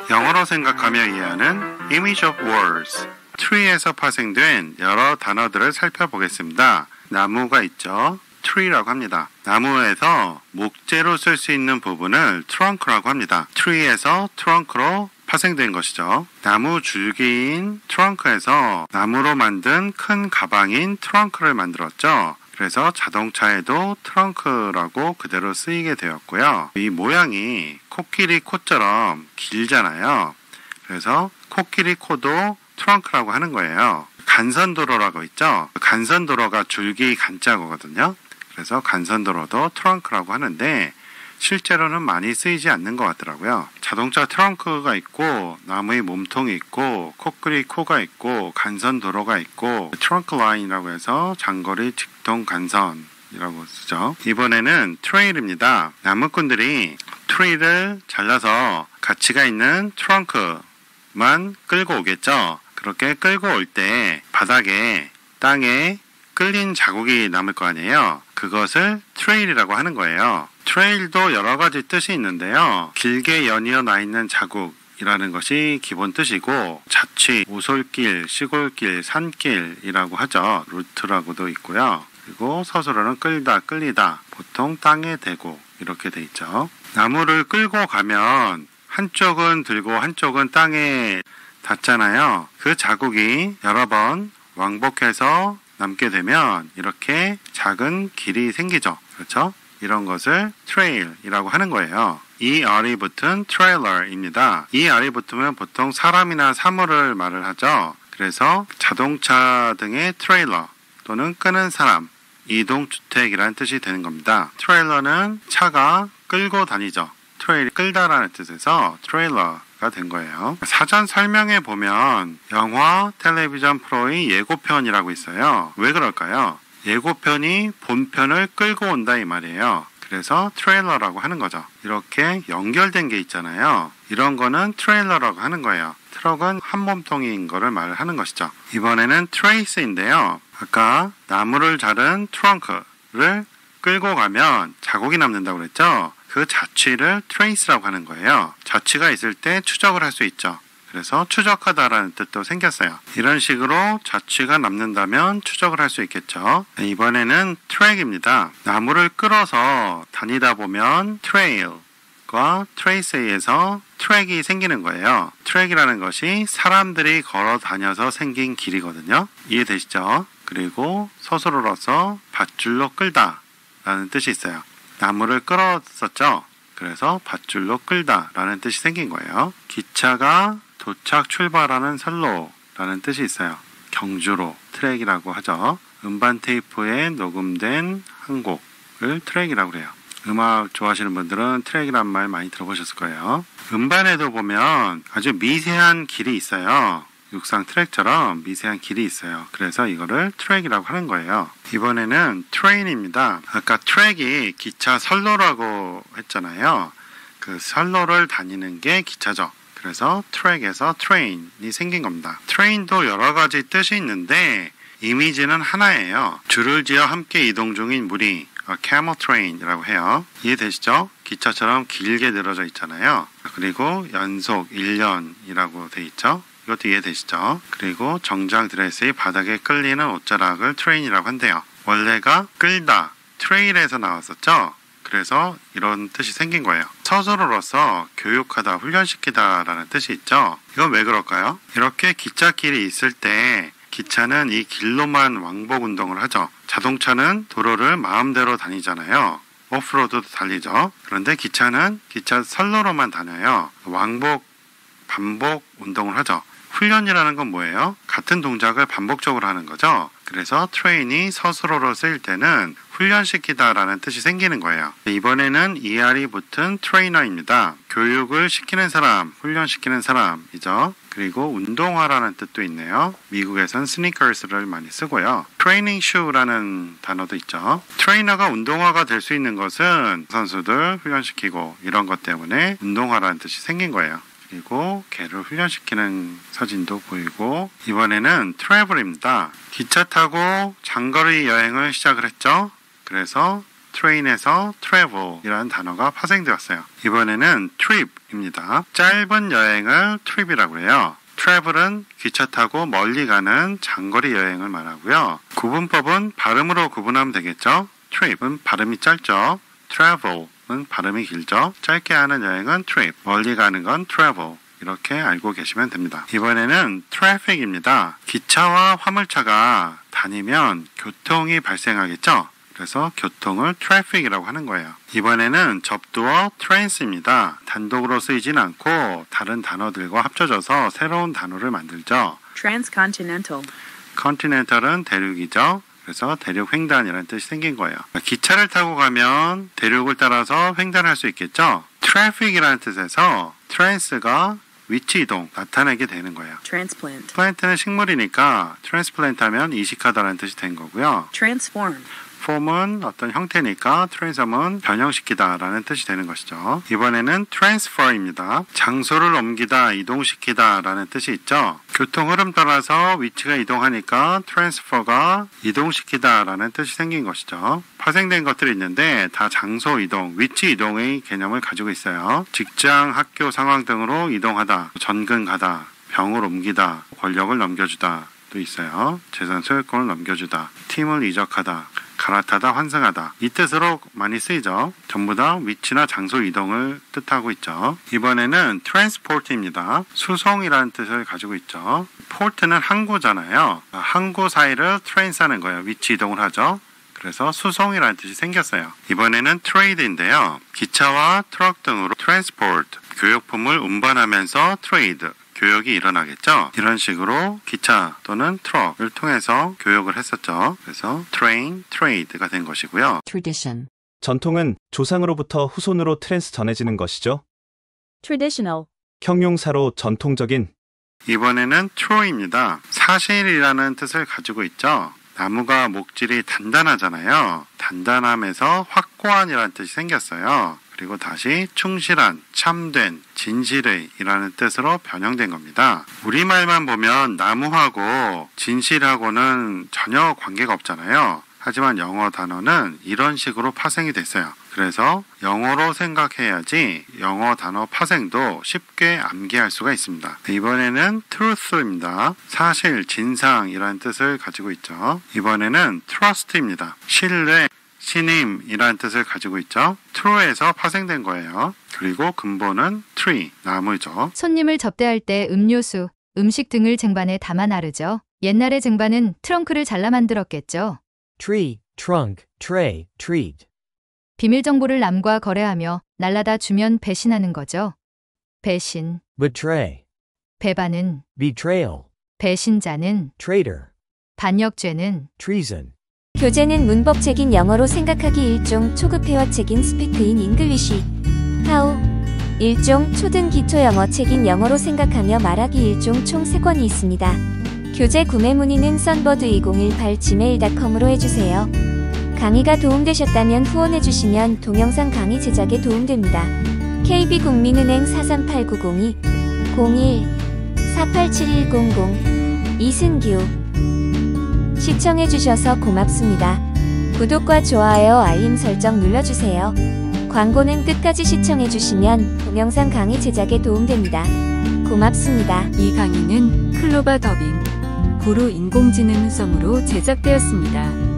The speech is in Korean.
영어로 생각하며 이해하는 Image of Words. tree에서 파생된 여러 단어들을 살펴보겠습니다. 나무가 있죠. tree라고 합니다. 나무에서 목재로 쓸 수 있는 부분을 trunk라고 합니다. tree에서 trunk로 파생된 것이죠. 나무 줄기인 trunk에서 나무로 만든 큰 가방인 trunk를 만들었죠. 그래서 자동차에도 트렁크라고 그대로 쓰이게 되었고요. 이 모양이 코끼리 코처럼 길잖아요. 그래서 코끼리 코도 트렁크라고 하는 거예요. 간선도로라고 있죠. 간선도로가 줄기 간자거든요. 그래서 간선도로도 트렁크라고 하는데 실제로는 많이 쓰이지 않는 것 같더라고요. 자동차 트렁크가 있고 나무의 몸통이 있고 코끼리 코가 있고 간선도로가 있고 트렁크 라인이라고 해서 장거리 직통 간선이라고 쓰죠. 이번에는 트레일입니다. 나무꾼들이 트리를 잘라서 가치가 있는 트렁크만 끌고 오겠죠. 그렇게 끌고 올 때 바닥에 땅에 끌린 자국이 남을 거 아니에요. 그것을 트레일이라고 하는 거예요. 트레일도 여러 가지 뜻이 있는데요. 길게 연이어 나 있는 자국이라는 것이 기본 뜻이고 자취, 오솔길, 시골길, 산길이라고 하죠. 루트라고도 있고요. 그리고 서술어는 끌다, 끌리다, 보통 땅에 대고 이렇게 돼 있죠. 나무를 끌고 가면 한쪽은 들고 한쪽은 땅에 닿잖아요. 그 자국이 여러 번 왕복해서 남게 되면 이렇게 작은 길이 생기죠. 그렇죠? 이런 것을 트레일이라고 하는 거예요. ER이 붙은 트레일러입니다. ER이 붙으면 보통 사람이나 사물을 말을 하죠. 그래서 자동차 등의 트레일러 또는 끄는 사람, 이동주택이라는 뜻이 되는 겁니다. 트레일러는 차가 끌고 다니죠. 트레일이 끌다라는 뜻에서 트레일러가 된 거예요. 사전 설명에 보면 영화, 텔레비전 프로의 예고편이라고 있어요. 왜 그럴까요? 예고편이 본편을 끌고 온다 이 말이에요. 그래서 트레일러라고 하는 거죠. 이렇게 연결된 게 있잖아요. 이런 거는 트레일러라고 하는 거예요. 트럭은 한 몸통인 거를 말하는 것이죠. 이번에는 트레이스인데요. 아까 나무를 자른 트렁크를 끌고 가면 자국이 남는다고 그랬죠. 그 자취를 트레이스라고 하는 거예요. 자취가 있을 때 추적을 할 수 있죠. 그래서 추적하다라는 뜻도 생겼어요. 이런 식으로 자취가 남는다면 추적을 할 수 있겠죠. 이번에는 트랙입니다. 나무를 끌어서 다니다 보면 트레일과 트레이스에서 트랙이 생기는 거예요. 트랙이라는 것이 사람들이 걸어 다녀서 생긴 길이거든요. 이해되시죠? 그리고 서술어로서 밧줄로 끌다 라는 뜻이 있어요. 나무를 끌었었죠. 그래서 밧줄로 끌다 라는 뜻이 생긴 거예요. 기차가 도착 출발하는 선로라는 뜻이 있어요. 경주로 트랙이라고 하죠. 음반 테이프에 녹음된 한 곡을 트랙이라고 그래요. 음악 좋아하시는 분들은 트랙이란 말 많이 들어보셨을 거예요. 음반에도 보면 아주 미세한 길이 있어요. 육상 트랙처럼 미세한 길이 있어요. 그래서 이거를 트랙이라고 하는 거예요. 이번에는 트레인입니다. 아까 트랙이 기차 선로라고 했잖아요. 그 선로를 다니는 게 기차죠. 그래서 트랙에서 트레인이 생긴 겁니다. 트레인도 여러 가지 뜻이 있는데 이미지는 하나예요. 줄을 지어 함께 이동 중인 무리, camel train이라고 해요. 이해되시죠? 기차처럼 길게 늘어져 있잖아요. 그리고 연속 1년이라고 돼 있죠. 이것도 이해되시죠? 그리고 정장 드레스의 바닥에 끌리는 옷자락을 트레인이라고 한대요. 원래가 끌다, 트레일에서 나왔었죠? 그래서 이런 뜻이 생긴 거예요. 서술어로서 교육하다, 훈련시키다 라는 뜻이 있죠? 이건 왜 그럴까요? 이렇게 기찻길이 있을 때 기차는 이 길로만 왕복 운동을 하죠. 자동차는 도로를 마음대로 다니잖아요. 오프로드도 달리죠. 그런데 기차는 기차 선로로만 다녀요. 왕복, 반복 운동을 하죠. 훈련이라는 건 뭐예요? 같은 동작을 반복적으로 하는 거죠. 그래서 트레인이 서술어로 쓰일 때는 훈련시키다 라는 뜻이 생기는 거예요. 이번에는 ER이 붙은 트레이너입니다. 교육을 시키는 사람, 훈련시키는 사람이죠. 그리고 운동화라는 뜻도 있네요. 미국에선 스니커스를 많이 쓰고요. 트레이닝 슈라는 단어도 있죠. 트레이너가 운동화가 될 수 있는 것은 선수들 훈련시키고 이런 것 때문에 운동화라는 뜻이 생긴 거예요. 그리고 개를 훈련시키는 사진도 보이고 이번에는 트래블입니다. 기차 타고 장거리 여행을 시작을 했죠. 그래서 트레인에서 트래블이라는 단어가 파생되었어요. 이번에는 트립 입니다. 짧은 여행을 trip이라고 해요. travel은 기차 타고 멀리 가는 장거리 여행을 말하고요. 구분법은 발음으로 구분하면 되겠죠. trip은 발음이 짧죠. travel은 발음이 길죠. 짧게 하는 여행은 trip, 멀리 가는 건 travel. 이렇게 알고 계시면 됩니다. 이번에는 traffic입니다. 기차와 화물차가 다니면 교통이 발생하겠죠. 그래서 교통을 traffic이라고 하는 거예요. 이번에는 접두어 trans입니다. 단독으로 쓰이진 않고 다른 단어들과 합쳐져서 새로운 단어를 만들죠. transcontinental. continental은 대륙이죠. 그래서 대륙 횡단이라는 뜻이 생긴 거예요. 기차를 타고 가면 대륙을 따라서 횡단할 수 있겠죠. traffic이라는 뜻에서 trans가 위치 이동 나타내게 되는 거예요. transplant. 플랜트는 식물이니까 transplant 하면 이식하다라는 뜻이 된 거고요. transform. form은 어떤 형태니까 transform은 변형시키다라는 뜻이 되는 것이죠. 이번에는 transfer입니다. 장소를 옮기다, 이동시키다 라는 뜻이 있죠. 교통 흐름 따라서 위치가 이동하니까 transfer가 이동시키다 라는 뜻이 생긴 것이죠. 파생된 것들이 있는데 다 장소 이동, 위치 이동의 개념을 가지고 있어요. 직장, 학교 상황 등으로 이동하다, 전근 가다, 병을 옮기다, 권력을 넘겨주다 도 있어요. 재산 소유권을 넘겨주다, 팀을 이적하다, 갈아타다, 환승하다 이 뜻으로 많이 쓰이죠. 전부 다 위치나 장소 이동을 뜻하고 있죠. 이번에는 transport입니다. 수송이라는 뜻을 가지고 있죠. port는 항구잖아요. 항구 사이를 trans하는 거예요. 위치 이동을 하죠. 그래서 수송이라는 뜻이 생겼어요. 이번에는 trade인데요. 기차와 트럭 등으로 transport, 교역품을 운반하면서 trade, 교역이 일어나겠죠. 이런 식으로 기차 또는 트럭을 통해서 교역을 했었죠. 그래서 train, trade가 된 것이고요. tradition. 전통은 조상으로부터 후손으로 전해지는 것이죠. traditional. 형용사로 전통적인. 이번에는 true입니다. 사실이라는 뜻을 가지고 있죠. 나무가 목질이 단단하잖아요. 단단함에서 확고한이라는 뜻이 생겼어요. 그리고 다시 충실한, 참된, 진실의 이라는 뜻으로 변형된 겁니다. 우리말만 보면 나무하고 진실하고는 전혀 관계가 없잖아요. 하지만 영어 단어는 이런 식으로 파생이 됐어요. 그래서 영어로 생각해야지 영어 단어 파생도 쉽게 암기할 수가 있습니다. 이번에는 truth입니다. 사실, 진상이라는 뜻을 가지고 있죠. 이번에는 trust입니다. 신뢰, 신임이라는 뜻을 가지고 있죠. true에서 파생된 거예요. 그리고 근본은 tree, 나무죠. 손님을 접대할 때 음료수, 음식 등을 쟁반에 담아 나르죠. 옛날의 쟁반은 트렁크를 잘라 만들었겠죠. tree, trunk, tray, treat. 비밀 정보를 남과 거래하며 날라다 주면 배신하는 거죠. 배신, betray, 배반은, betrayal, 배신자는, traitor, 반역죄는, treason. 교재는 문법책인 영어로 생각하기 일종 초급회화책인 스피크인 잉글리시. how 일종 초등 기초 영어책인 영어로 생각하며 말하기 일종 총 3권이 있습니다. 교재 구매 문의는 sunbird2018gmail.com으로 해주세요. 강의가 도움되셨다면 후원해주시면 동영상 강의 제작에 도움됩니다. KB국민은행 438902 01-487100 이승규. 시청해주셔서 고맙습니다. 구독과 좋아요, 알림 설정 눌러주세요. 광고는 끝까지 시청해주시면 동영상 강의 제작에 도움됩니다. 고맙습니다. 이 강의는 클로바 더빙, 구루 인공지능 음성으로 제작되었습니다.